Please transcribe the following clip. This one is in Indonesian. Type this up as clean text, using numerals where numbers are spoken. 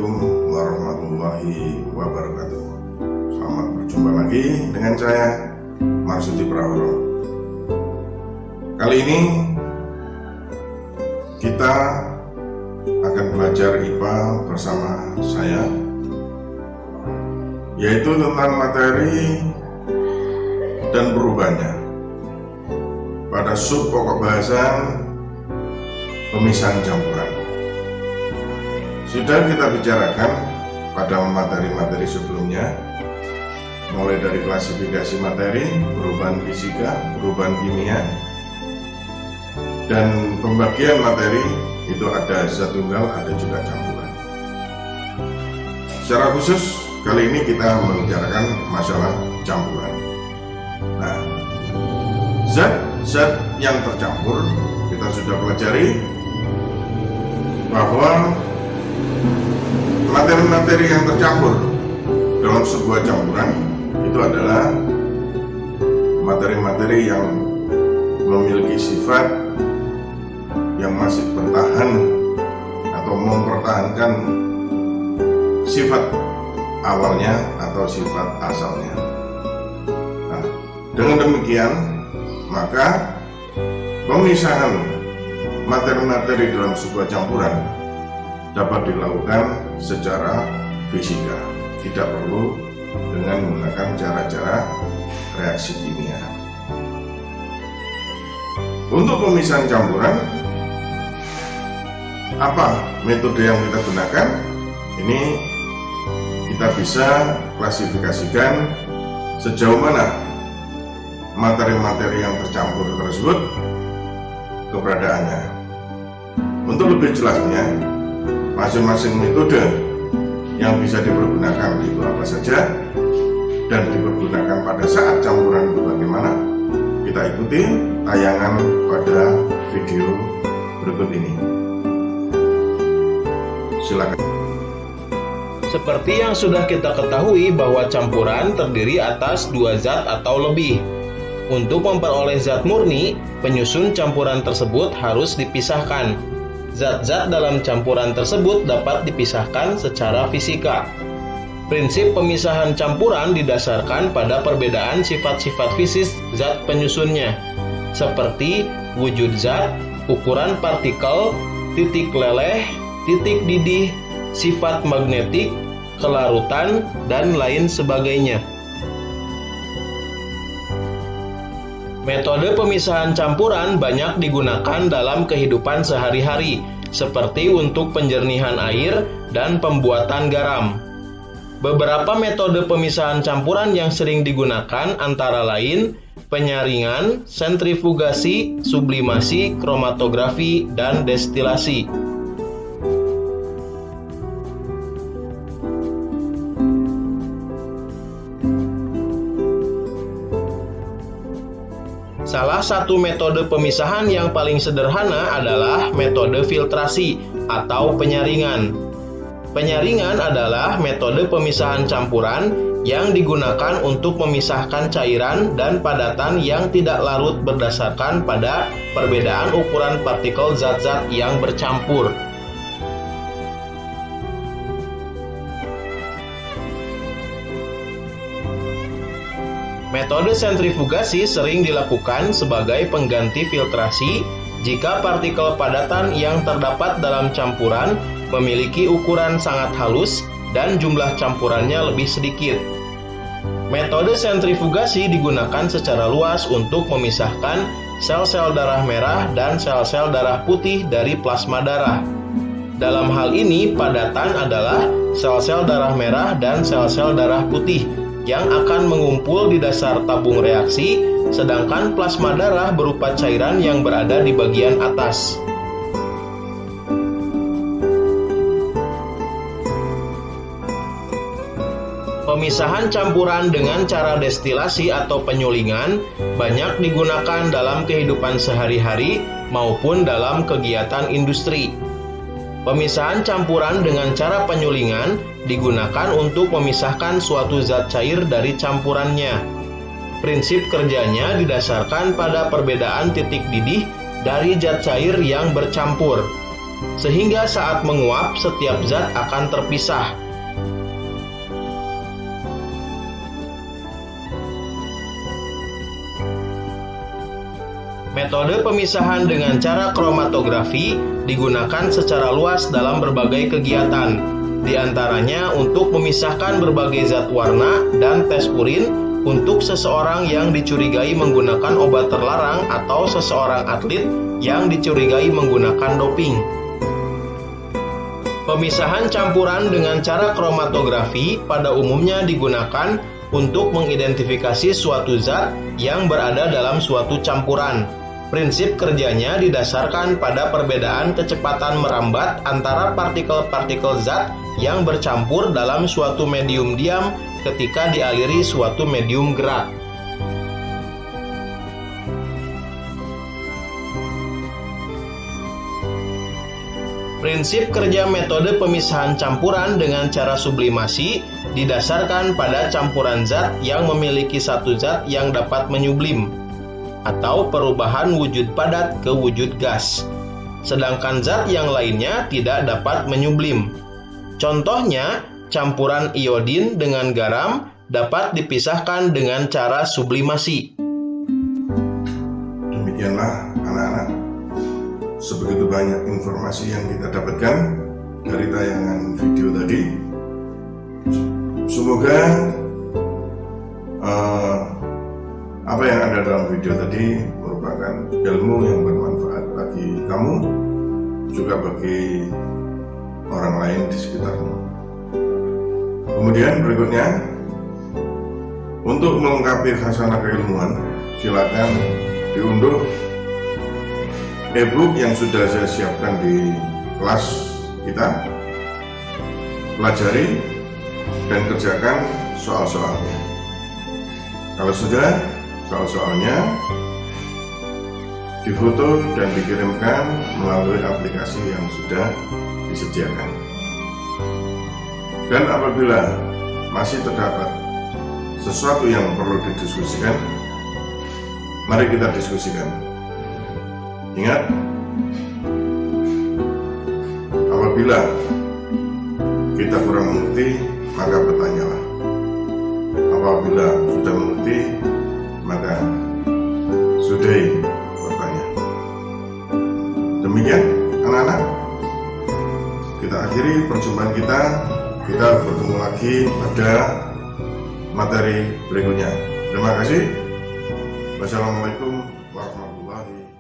Assalamualaikum warahmatullahi wabarakatuh. Selamat berjumpa lagi dengan saya, Marsudi Praworo. Kali ini kita akan belajar IPA bersama saya, yaitu tentang materi dan perubahannya pada sub pokok bahasan pemisahan campuran. Sudah kita bicarakan pada materi-materi sebelumnya, mulai dari klasifikasi materi, perubahan fisika, perubahan kimia, dan pembagian materi itu ada zat tunggal, ada juga campuran. Secara khusus kali ini kita membicarakan masalah campuran. Nah, zat-zat yang tercampur kita sudah pelajari bahwa materi-materi yang tercampur dalam sebuah campuran itu adalah materi-materi yang memiliki sifat yang masih bertahan atau mempertahankan sifat awalnya atau sifat asalnya. Nah, dengan demikian maka pemisahan materi-materi dalam sebuah campuran dapat dilakukan secara fisika, tidak perlu dengan menggunakan cara-cara reaksi kimia. Untuk pemisahan campuran, apa metode yang kita gunakan? Ini kita bisa klasifikasikan sejauh mana materi-materi yang tercampur tersebut keberadaannya. Untuk lebih jelasnya, masing-masing metode yang bisa dipergunakan itu apa saja dan dipergunakan pada saat campuran itu bagaimana, kita ikuti tayangan pada video berikut ini. Silakan. Seperti yang sudah kita ketahui bahwa campuran terdiri atas dua zat atau lebih. Untuk memperoleh zat murni, penyusun campuran tersebut harus dipisahkan. Zat-zat dalam campuran tersebut dapat dipisahkan secara fisika. Prinsip pemisahan campuran didasarkan pada perbedaan sifat-sifat fisik zat penyusunnya, seperti wujud zat, ukuran partikel, titik leleh, titik didih, sifat magnetik, kelarutan, dan lain sebagainya. Metode pemisahan campuran banyak digunakan dalam kehidupan sehari-hari, seperti untuk penjernihan air dan pembuatan garam. Beberapa metode pemisahan campuran yang sering digunakan antara lain penyaringan, sentrifugasi, sublimasi, kromatografi, dan destilasi. Salah satu metode pemisahan yang paling sederhana adalah metode filtrasi atau penyaringan. Penyaringan adalah metode pemisahan campuran yang digunakan untuk memisahkan cairan dan padatan yang tidak larut berdasarkan pada perbedaan ukuran partikel zat-zat yang bercampur. Metode sentrifugasi sering dilakukan sebagai pengganti filtrasi jika partikel padatan yang terdapat dalam campuran memiliki ukuran sangat halus dan jumlah campurannya lebih sedikit. Metode sentrifugasi digunakan secara luas untuk memisahkan sel-sel darah merah dan sel-sel darah putih dari plasma darah. Dalam hal ini, padatan adalah sel-sel darah merah dan sel-sel darah putih yang akan mengumpul di dasar tabung reaksi, sedangkan plasma darah berupa cairan yang berada di bagian atas. Pemisahan campuran dengan cara destilasi atau penyulingan banyak digunakan dalam kehidupan sehari-hari maupun dalam kegiatan industri. Pemisahan campuran dengan cara penyulingan digunakan untuk memisahkan suatu zat cair dari campurannya. Prinsip kerjanya didasarkan pada perbedaan titik didih dari zat cair yang bercampur. sehingga saat menguap setiap zat akan terpisah. Metode pemisahan dengan cara kromatografi digunakan secara luas dalam berbagai kegiatan, di antaranya untuk memisahkan berbagai zat warna dan tes urin untuk seseorang yang dicurigai menggunakan obat terlarang atau seseorang atlet yang dicurigai menggunakan doping. Pemisahan campuran dengan cara kromatografi pada umumnya digunakan untuk mengidentifikasi suatu zat yang berada dalam suatu campuran. Prinsip kerjanya didasarkan pada perbedaan kecepatan merambat antara partikel-partikel zat yang bercampur dalam suatu medium diam ketika dialiri suatu medium gerak. Prinsip kerja metode pemisahan campuran dengan cara sublimasi didasarkan pada campuran zat yang memiliki satu zat yang dapat menyublim, atau perubahan wujud padat ke wujud gas, sedangkan zat yang lainnya tidak dapat menyublim. Contohnya, campuran iodin dengan garam dapat dipisahkan dengan cara sublimasi. Demikianlah anak-anak, sebegitu banyak informasi yang kita dapatkan dari tayangan video tadi. Semoga apa yang ada dalam video tadi merupakan ilmu yang bermanfaat bagi kamu, juga bagi orang lain di sekitarmu. Kemudian berikutnya, untuk melengkapi khasanah keilmuan, silakan diunduh e-book yang sudah saya siapkan di kelas kita. Pelajari dan kerjakan soal-soalnya. Kalau sudah, soal-soalnya difoto dan dikirimkan melalui aplikasi yang sudah disediakan. Dan apabila masih terdapat sesuatu yang perlu didiskusikan, mari kita diskusikan. Ingat, apabila kita kurang mengerti, maka bertanyalah. Apabila sudah mengerti, maka sudahi bertanya. Demikian anak-anak, kita akhiri perjumpaan kita. Kita bertemu lagi pada materi berikutnya. Terima kasih. Wassalamualaikum warahmatullahi wabarakatuh.